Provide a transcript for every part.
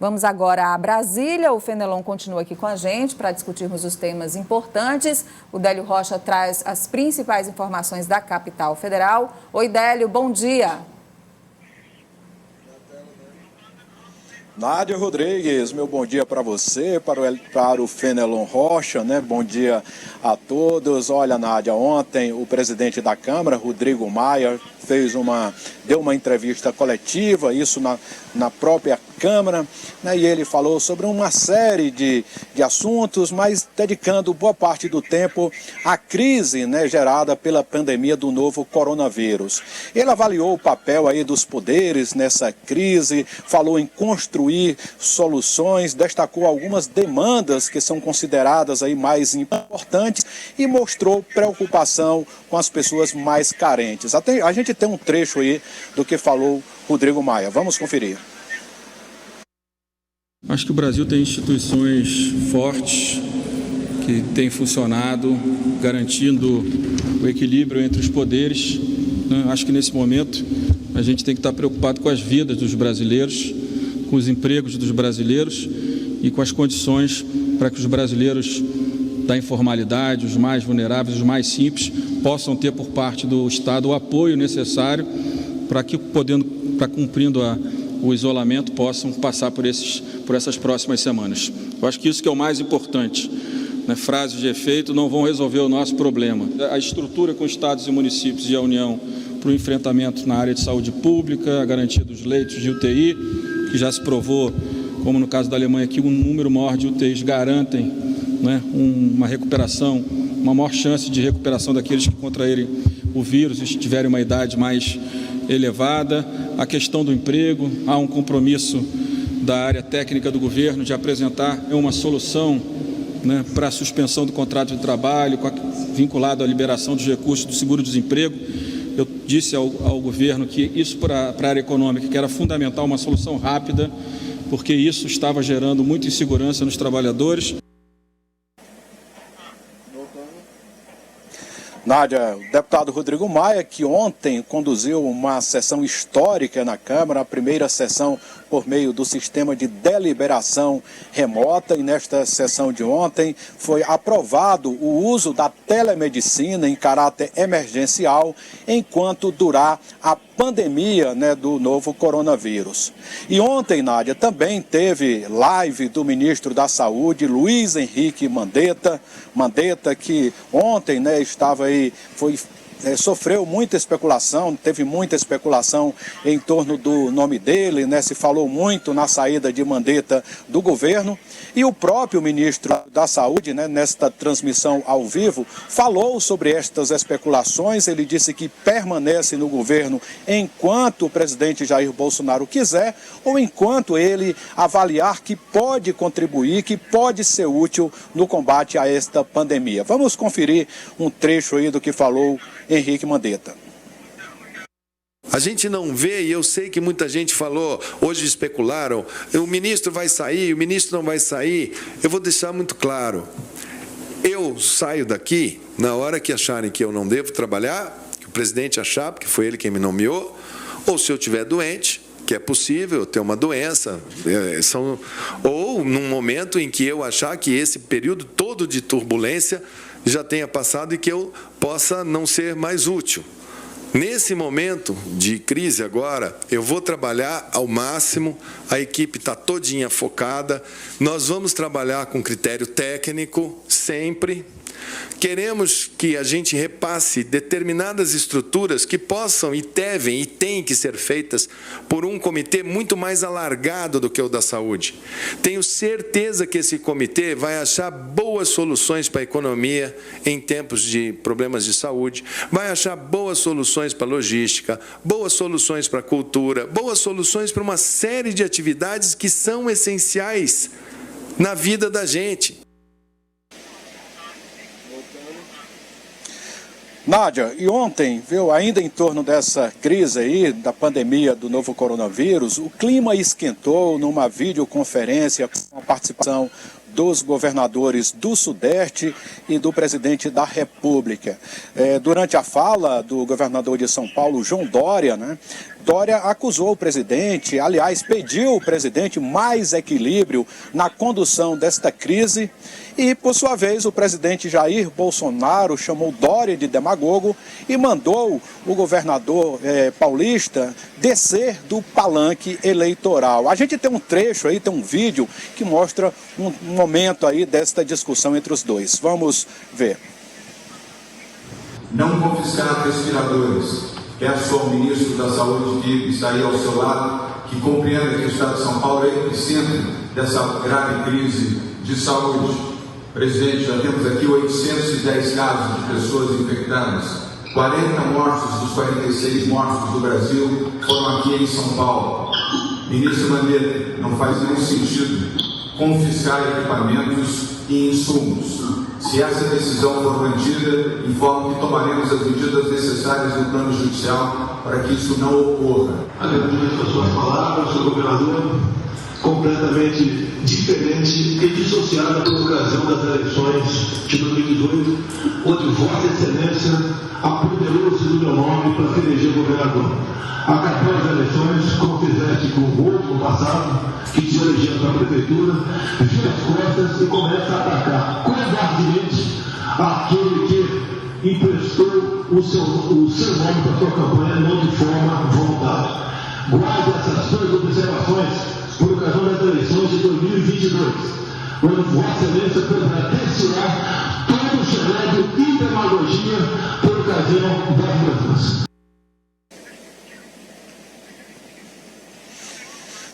Vamos agora a Brasília. O Fenelon continua aqui com a gente para discutirmos os temas importantes. O Délio Rocha traz as principais informações da capital federal. Oi, Délio, bom dia. Nádia Rodrigues, meu bom dia para você, para o Fenelon Rocha, né? Bom dia a todos. Olha, Nádia, ontem o presidente da Câmara, Rodrigo Maia, deu uma entrevista coletiva, isso na própria Câmara, né? E ele falou sobre uma série de assuntos, mas dedicando boa parte do tempo à crise, né, gerada pela pandemia do novo coronavírus. Ele avaliou o papel aí dos poderes nessa crise, falou em construir soluções, destacou algumas demandas que são consideradas aí mais importantes e mostrou preocupação com as pessoas mais carentes. A gente tem um trecho aí do que falou Rodrigo Maia. Vamos conferir. Acho que o Brasil tem instituições fortes que têm funcionado, garantindo o equilíbrio entre os poderes. Acho que nesse momento a gente tem que estar preocupado com as vidas dos brasileiros, com os empregos dos brasileiros e com as condições para que os brasileiros da informalidade, os mais vulneráveis, os mais simples, possam ter por parte do Estado o apoio necessário para que, cumprindo o isolamento, possam passar por essas próximas semanas. Eu acho que isso que é o mais importante. Né? Frases de efeito não vão resolver o nosso problema. A estrutura com estados e municípios e a União para o enfrentamento na área de saúde pública, a garantia dos leitos de UTI, que já se provou, como no caso da Alemanha, que um número maior de UTIs garantem, né, uma recuperação, uma maior chance de recuperação daqueles que contraírem o vírus e tiverem uma idade mais elevada. A questão do emprego, há um compromisso da área técnica do governo de apresentar uma solução, né, para a suspensão do contrato de trabalho, vinculado à liberação dos recursos do seguro-desemprego. Eu disse ao governo que isso para a área econômica, que era fundamental uma solução rápida, porque isso estava gerando muita insegurança nos trabalhadores. Nádia, o deputado Rodrigo Maia, que ontem conduziu uma sessão histórica na Câmara, a primeira sessão por meio do sistema de deliberação remota, e nesta sessão de ontem foi aprovado o uso da telemedicina em caráter emergencial enquanto durar a pandemia, né, do novo coronavírus. E ontem, Nádia, também teve live do ministro da Saúde, Luiz Henrique Mandetta, que ontem, né, estava aí, sofreu muita especulação, teve muita especulação em torno do nome dele, né? Se falou muito na saída de Mandetta do governo, e o próprio ministro da Saúde, né, nesta transmissão ao vivo, falou sobre estas especulações. Ele disse que permanece no governo enquanto o presidente Jair Bolsonaro quiser, ou enquanto ele avaliar que pode contribuir, que pode ser útil no combate a esta pandemia. Vamos conferir um trecho aí do que falou Henrique Mandetta. A gente não vê, e eu sei que muita gente falou, hoje especularam, o ministro vai sair, o ministro não vai sair. Eu vou deixar muito claro, eu saio daqui na hora que acharem que eu não devo trabalhar, que o presidente achar, porque foi ele quem me nomeou, ou se eu estiver doente, que é possível ter uma doença, ou num momento em que eu achar que esse período todo de turbulência já tenha passado e que eu possa não ser mais útil. Nesse momento de crise agora, eu vou trabalhar ao máximo, a equipe está todinha focada, nós vamos trabalhar com critério técnico, sempre. Queremos que a gente repasse determinadas estruturas que possam e devem e têm que ser feitas por um comitê muito mais alargado do que o da saúde. Tenho certeza que esse comitê vai achar boas soluções para a economia em tempos de problemas de saúde, vai achar boas soluções para a logística, boas soluções para a cultura, boas soluções para uma série de atividades que são essenciais na vida da gente. Nádia, e ontem, viu, ainda em torno dessa crise aí, da pandemia do novo coronavírus, o clima esquentou numa videoconferência com a participação dos governadores do Sudeste e do presidente da República. Durante a fala do governador de São Paulo, João Dória, né, Dória acusou o presidente, aliás, pediu ao presidente mais equilíbrio na condução desta crise e, por sua vez, o presidente Jair Bolsonaro chamou Dória de demagogo e mandou o governador paulista descer do palanque eleitoral. A gente tem um trecho aí, tem um vídeo que mostra um momento aí desta discussão entre os dois. Vamos ver. Não confiscar respiradores. Peço ao ministro da Saúde que está aí ao seu lado, que compreenda que o Estado de São Paulo é epicentro dessa grave crise de saúde. Presidente, já temos aqui 810 casos de pessoas infectadas. 40 mortos dos 46 mortos do Brasil foram aqui em São Paulo. Ministro Mandetta, não faz nenhum sentido confiscar equipamentos e insumos. Se essa decisão for mantida, informo que tomaremos as medidas necessárias no plano judicial para que isso não ocorra. Agradeço as suas palavras, senhor governador, completamente diferente e dissociada por ocasião das eleições de 2018, onde Vossa Excelência apoderou-se do meu nome para se eleger governador. Acabou as eleições, como fizeste com o outro passado, que te elegeu para a prefeitura, vira as costas e começa a atacar covardemente aquele que emprestou o seu nome para a sua campanha, não de forma voluntária. Guarde essas suas observações por ocasião das eleições de 2022, quando Vossa Excelência poderá desfilar todo o chamado e demagogia por ocasião das mesmas.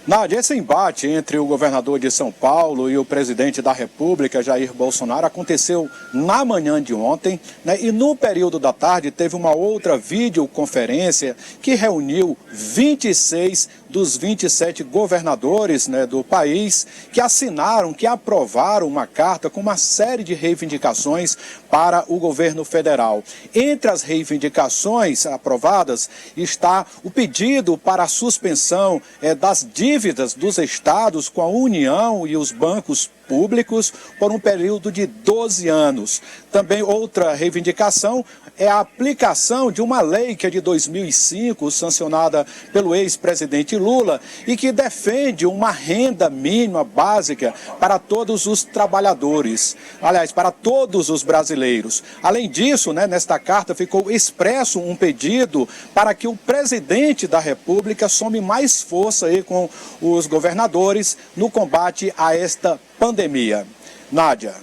Nádia, esse embate entre o governador de São Paulo e o presidente da República, Jair Bolsonaro, aconteceu na manhã de ontem, né? E no período da tarde teve uma outra videoconferência que reuniu 26 dos 27 governadores, né, do país que assinaram, que aprovaram uma carta com uma série de reivindicações para o governo federal. Entre as reivindicações aprovadas está o pedido para a suspensão das dívidas dos estados com a União e os bancos públicos por um período de 12 anos. Também outra reivindicação é a aplicação de uma lei que é de 2005, sancionada pelo ex-presidente Lula, e que defende uma renda mínima básica para todos os trabalhadores, aliás, para todos os brasileiros. Além disso, né, nesta carta ficou expresso um pedido para que o presidente da República some mais força aí com os governadores no combate a esta pandemia. Nádia.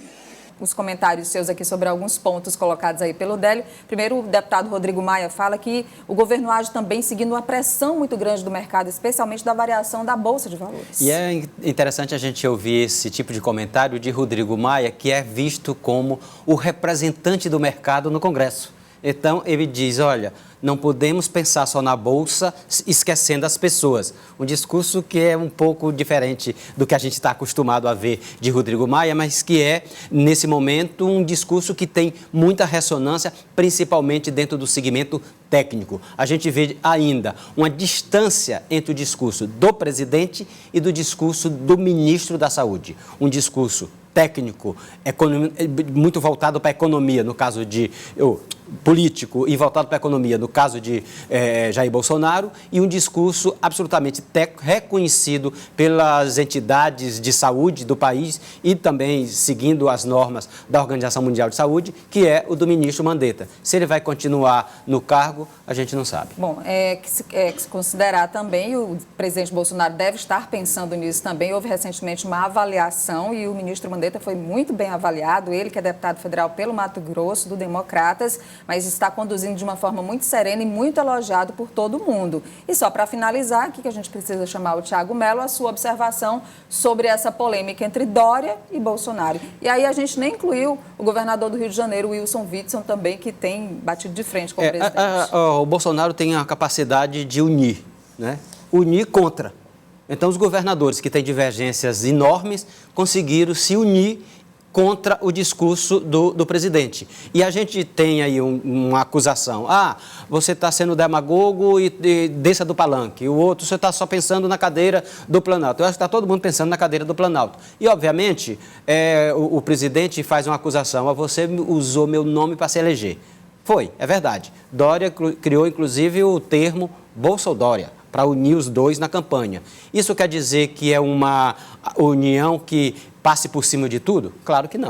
Os comentários seus aqui sobre alguns pontos colocados aí pelo Délio. Primeiro, o deputado Rodrigo Maia fala que o governo age também seguindo uma pressão muito grande do mercado, especialmente da variação da Bolsa de Valores. E é interessante a gente ouvir esse tipo de comentário de Rodrigo Maia, que é visto como o representante do mercado no Congresso. Então, ele diz, olha, não podemos pensar só na Bolsa, esquecendo as pessoas. Um discurso que é um pouco diferente do que a gente está acostumado a ver de Rodrigo Maia, mas que é, nesse momento, um discurso que tem muita ressonância, principalmente dentro do segmento técnico. A gente vê ainda uma distância entre o discurso do presidente e do discurso do ministro da Saúde. Um discurso técnico, muito voltado para a economia, no caso de político e voltado para a economia, no caso de Jair Bolsonaro, e um discurso absolutamente reconhecido pelas entidades de saúde do país e também seguindo as normas da Organização Mundial de Saúde, que é o do ministro Mandetta. Se ele vai continuar no cargo, a gente não sabe. Bom, que se considerar também, o presidente Bolsonaro deve estar pensando nisso também. Houve recentemente uma avaliação e o ministro Mandetta foi muito bem avaliado, ele que é deputado federal pelo Mato Grosso, do Democratas, mas está conduzindo de uma forma muito serena e muito elogiado por todo mundo. E só para finalizar, aqui que a gente precisa chamar o Thiago Mello, a sua observação sobre essa polêmica entre Dória e Bolsonaro. E aí a gente nem incluiu o governador do Rio de Janeiro, Wilson Witzel, também, que tem batido de frente com o presidente. O Bolsonaro tem a capacidade de unir, né? Unir contra. Então, os governadores que têm divergências enormes conseguiram se unir contra o discurso do presidente. E a gente tem aí uma acusação. Você está sendo demagogo e desça do palanque. O outro, você está só pensando na cadeira do Planalto. Eu acho que está todo mundo pensando na cadeira do Planalto. E, obviamente, o presidente faz uma acusação. Você usou meu nome para se eleger. Foi, é verdade. Dória criou, inclusive, o termo Bolsodória. para unir os dois na campanha. Isso quer dizer que é uma união que passe por cima de tudo? Claro que não.